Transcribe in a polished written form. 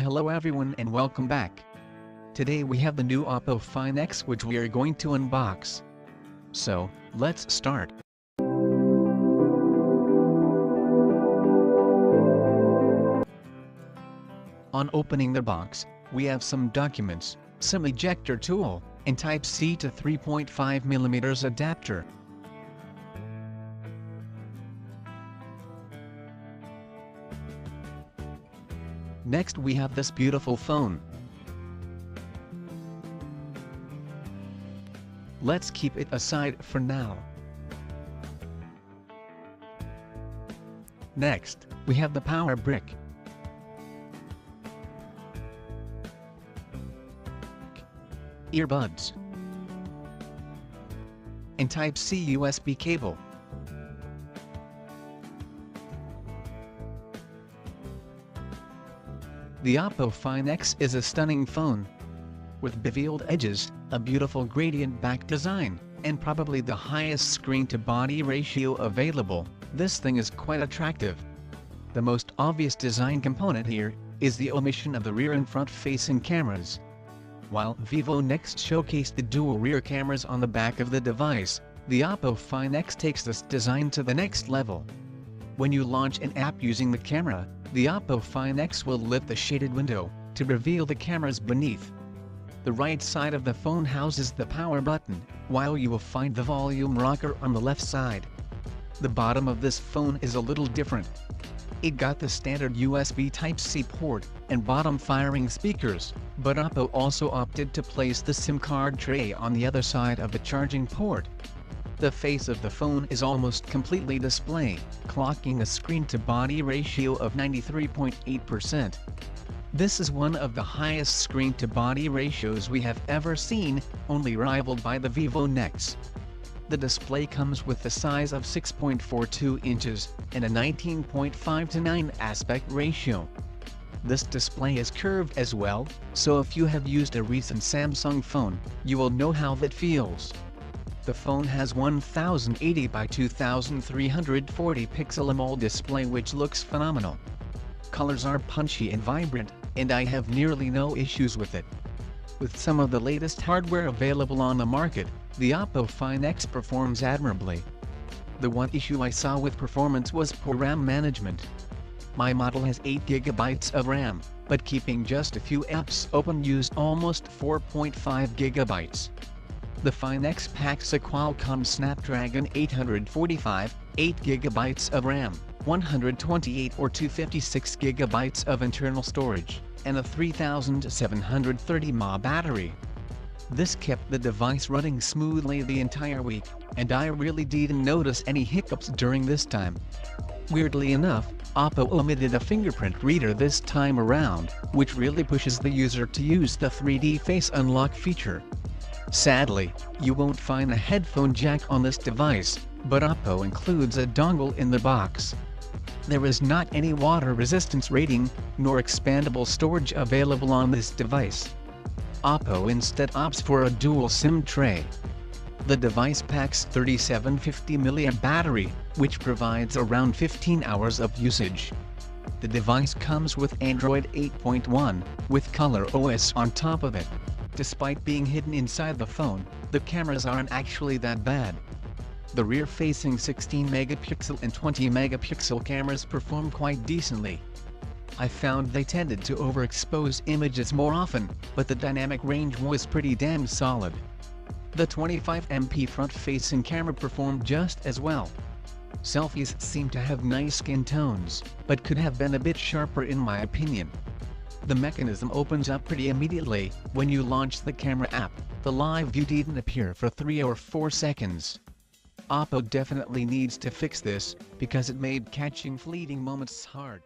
Hello everyone and welcome back. Today we have the new OPPO Find X which we are going to unbox. So, let's start. On opening the box, we have some documents, some ejector tool, and Type-C to 3.5mm adapter. Next we have this beautiful phone. Let's keep it aside for now. Next, we have the power brick. Earbuds. And Type-C USB cable. The OPPO Find X is a stunning phone. With beveled edges, a beautiful gradient back design, and probably the highest screen-to-body ratio available, this thing is quite attractive. The most obvious design component here is the omission of the rear and front-facing cameras. While Vivo next showcased the dual rear cameras on the back of the device, the OPPO Find X takes this design to the next level. When you launch an app using the camera, the OPPO Find X will lift the shaded window to reveal the cameras beneath. The right side of the phone houses the power button, while you will find the volume rocker on the left side. The bottom of this phone is a little different. It got the standard USB Type-C port and bottom-firing speakers, but OPPO also opted to place the SIM card tray on the other side of the charging port. The face of the phone is almost completely display, clocking a screen-to-body ratio of 93.8%. This is one of the highest screen-to-body ratios we have ever seen, only rivaled by the Vivo Nex. The display comes with a size of 6.42 inches and a 19.5:9 aspect ratio. This display is curved as well, so if you have used a recent Samsung phone, you will know how that feels. The phone has 1080 by 2340 pixel AMOLED display which looks phenomenal. Colors are punchy and vibrant, and I have nearly no issues with it. With some of the latest hardware available on the market, the OPPO Find X performs admirably. The one issue I saw with performance was poor RAM management. My model has 8GB of RAM, but keeping just a few apps open used almost 4.5GB. The Find X packs a Qualcomm Snapdragon 845, 8GB of RAM, 128 or 256GB of internal storage, and a 3730 mAh battery. This kept the device running smoothly the entire week, and I really didn't notice any hiccups during this time. Weirdly enough, OPPO omitted a fingerprint reader this time around, which really pushes the user to use the 3D face unlock feature. Sadly, you won't find a headphone jack on this device, but OPPO includes a dongle in the box. There is not any water resistance rating, nor expandable storage available on this device. OPPO instead opts for a dual SIM tray. The device packs 3750 mAh battery, which provides around 15 hours of usage. The device comes with Android 8.1, with Color OS on top of it. Despite being hidden inside the phone, the cameras aren't actually that bad. The rear-facing 16-megapixel and 20-megapixel cameras perform quite decently. I found they tended to overexpose images more often, but the dynamic range was pretty damn solid. The 25MP front-facing camera performed just as well. Selfies seem to have nice skin tones, but could have been a bit sharper in my opinion. The mechanism opens up pretty immediately when you launch the camera app. The live view didn't appear for 3 or 4 seconds. OPPO definitely needs to fix this, because it made catching fleeting moments hard.